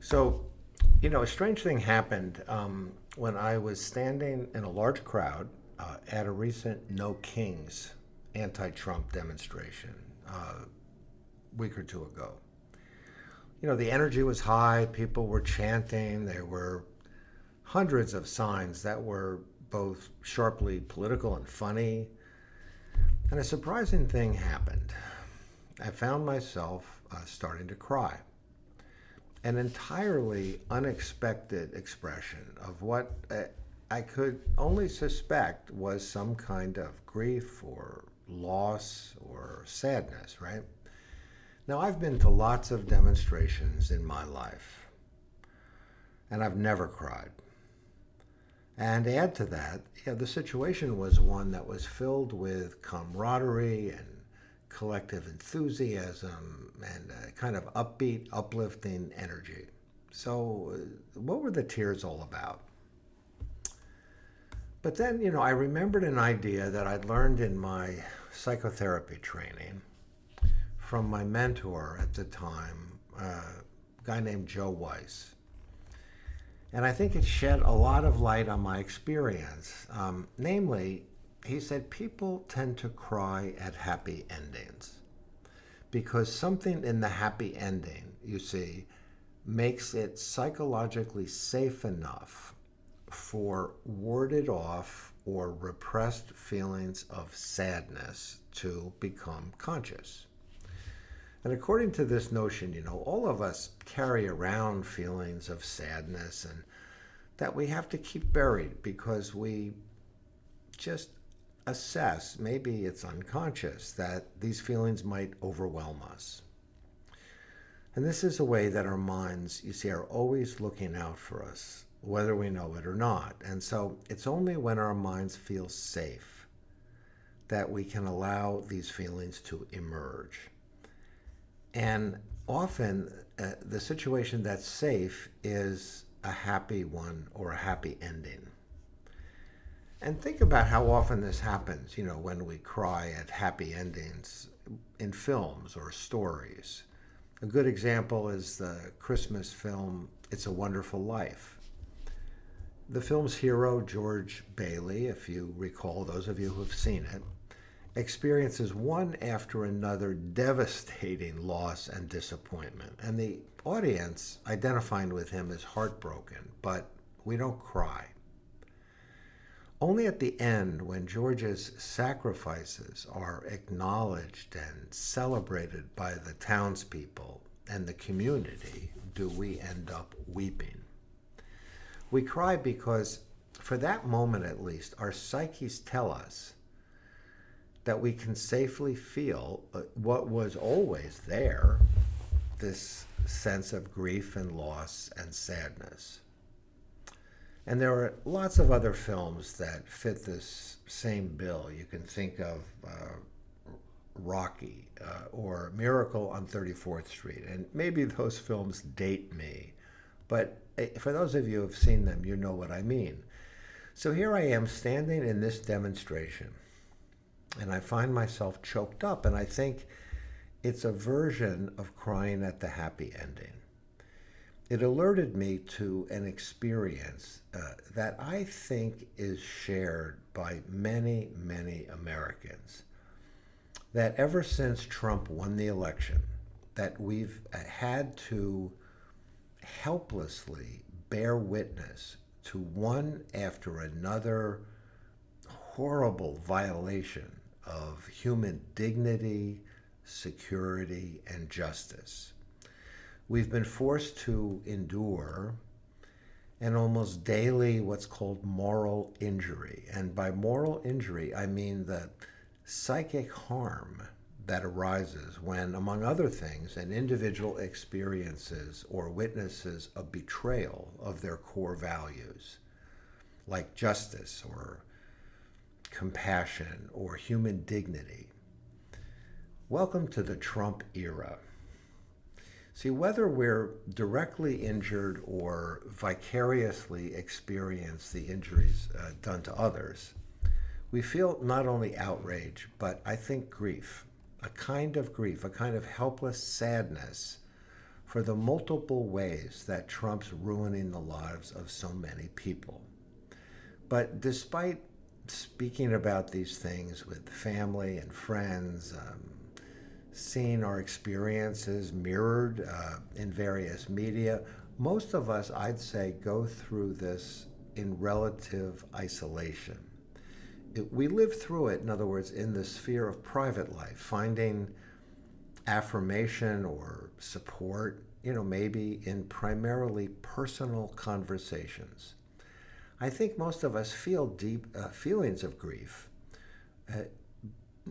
So, a strange thing happened when I was standing in a large crowd at a recent No Kings anti-Trump demonstration a week or two ago. The energy was high, people were chanting, there were hundreds of signs that were both sharply political and funny. And a surprising thing happened. I found myself starting to cry. An entirely unexpected expression of what I could only suspect was some kind of grief or loss or sadness, right? Now, I've been to lots of demonstrations in my life, and I've never cried. And to add to that, the situation was one that was filled with camaraderie and collective enthusiasm and a kind of upbeat, uplifting energy. So, what were the tears all about? But then, I remembered an idea that I'd learned in my psychotherapy training from my mentor at the time, a guy named Joe Weiss. And I think it shed a lot of light on my experience. Namely, he said people tend to cry at happy endings because something in the happy ending, you see, makes it psychologically safe enough for warded off or repressed feelings of sadness to become conscious. And according to this notion, all of us carry around feelings of sadness and that we have to keep buried because we just assess, maybe it's unconscious, that these feelings might overwhelm us. And this is a way that our minds, you see, are always looking out for us, whether we know it or not. And so it's only when our minds feel safe that we can allow these feelings to emerge. And often the situation that's safe is a happy one or a happy ending. And think about how often this happens, when we cry at happy endings in films or stories. A good example is the Christmas film, It's a Wonderful Life. The film's hero, George Bailey, if you recall, those of you who have seen it, experiences one after another devastating loss and disappointment. And the audience, identifying with him, is heartbroken, but we don't cry. Only at the end, when George's sacrifices are acknowledged and celebrated by the townspeople and the community, do we end up weeping. We cry because, for that moment at least, our psyches tell us that we can safely feel what was always there, this sense of grief and loss and sadness. And there are lots of other films that fit this same bill. You can think of Rocky or Miracle on 34th Street. And maybe those films date me, but for those of you who have seen them, you know what I mean. So here I am standing in this demonstration, and I find myself choked up, and I think it's a version of crying at the happy ending. It alerted me to an experience that I think is shared by many, many Americans. That ever since Trump won the election, that we've had to helplessly bear witness to one after another horrible violation of human dignity, security, and justice. We've been forced to endure an almost daily what's called moral injury. And by moral injury, I mean the psychic harm that arises when, among other things, an individual experiences or witnesses a betrayal of their core values, like justice or compassion or human dignity. Welcome to the Trump era. See, whether we're directly injured or vicariously experience the injuries done to others, we feel not only outrage, but I think grief, a kind of helpless sadness for the multiple ways that Trump's ruining the lives of so many people. But despite speaking about these things with family and friends, seeing our experiences mirrored in various media, most of us, I'd say, go through this in relative isolation. We live through it, in other words, in the sphere of private life, finding affirmation or support, maybe in primarily personal conversations. I think most of us feel deep feelings of grief,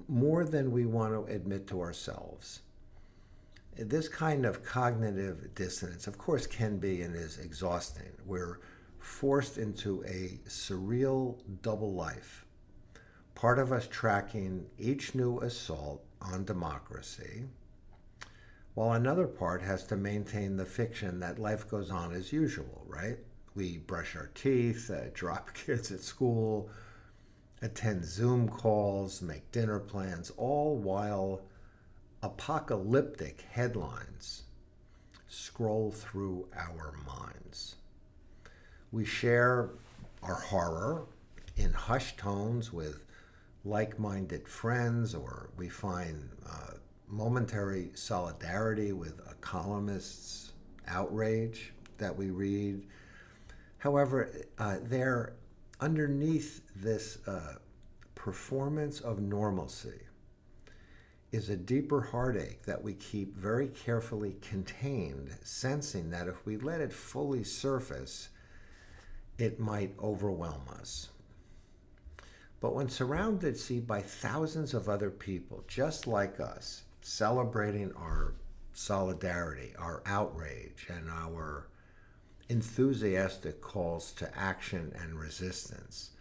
more than we want to admit to ourselves. This kind of cognitive dissonance, of course, can be and is exhausting. We're forced into a surreal double life. Part of us tracking each new assault on democracy, while another part has to maintain the fiction that life goes on as usual, right? We brush our teeth, drop kids at school, attend Zoom calls, make dinner plans, all while apocalyptic headlines scroll through our minds. We share our horror in hushed tones with like-minded friends, or we find momentary solidarity with a columnist's outrage that we read. However, there, underneath this performance of normalcy, is a deeper heartache that we keep very carefully contained, sensing that if we let it fully surface, it might overwhelm us. But when surrounded, by thousands of other people just like us, celebrating our solidarity, our outrage, and our enthusiastic calls to action and resistance,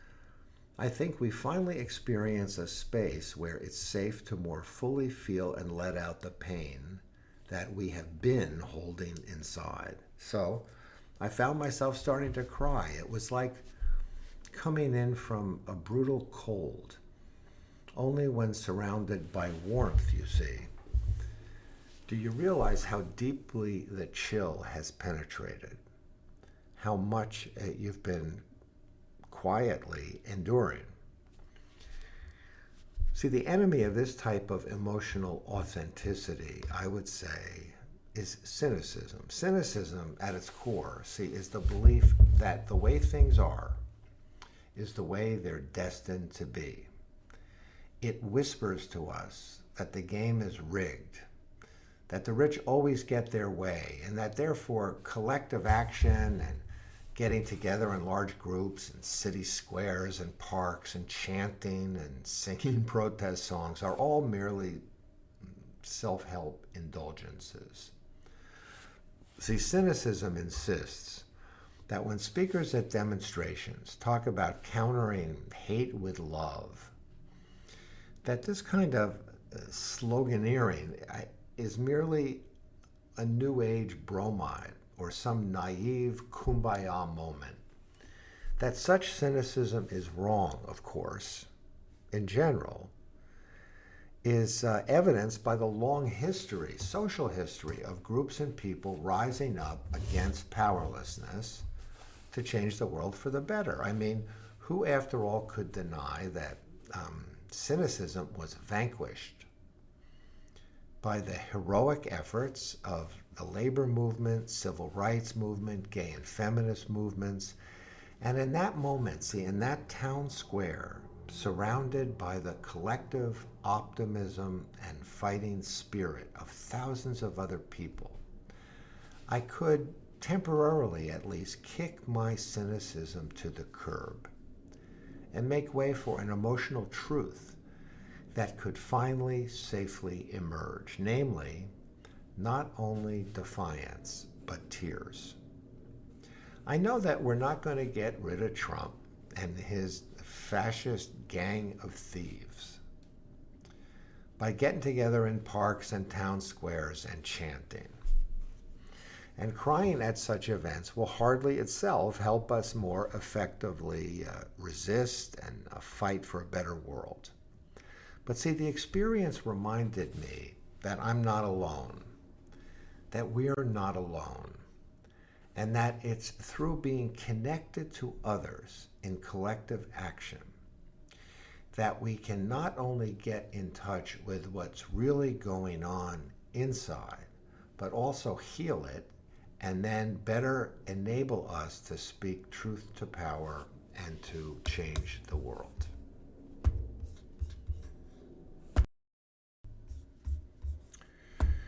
I think we finally experience a space where it's safe to more fully feel and let out the pain that we have been holding inside. So I found myself starting to cry. It was like coming in from a brutal cold, only when surrounded by warmth, you see. Do you realize how deeply the chill has penetrated? How much you've been quietly enduring? See, the enemy of this type of emotional authenticity, I would say, is cynicism. Cynicism at its core, is the belief that the way things are is the way they're destined to be. It whispers to us that the game is rigged, that the rich always get their way, and that therefore collective action and getting together in large groups in city squares and parks and chanting and singing protest songs are all merely self-help indulgences. See, cynicism insists that when speakers at demonstrations talk about countering hate with love, that this kind of sloganeering is merely a new age bromide or some naive kumbaya moment. That such cynicism is wrong, of course, in general, is evidenced by the long history, social history, of groups and people rising up against powerlessness to change the world for the better. I mean, who, after all, could deny that cynicism was vanquished by the heroic efforts of the labor movement, civil rights movement, gay and feminist movements, and in that moment, in that town square, surrounded by the collective optimism and fighting spirit of thousands of other people, I could temporarily at least kick my cynicism to the curb and make way for an emotional truth that could finally safely emerge, namely, not only defiance, but tears. I know that we're not going to get rid of Trump and his fascist gang of thieves by getting together in parks and town squares and chanting. And crying at such events will hardly itself help us more effectively resist and fight for a better world. But see, the experience reminded me that I'm not alone, that we are not alone, and that it's through being connected to others in collective action that we can not only get in touch with what's really going on inside, but also heal it and then better enable us to speak truth to power and to change the world.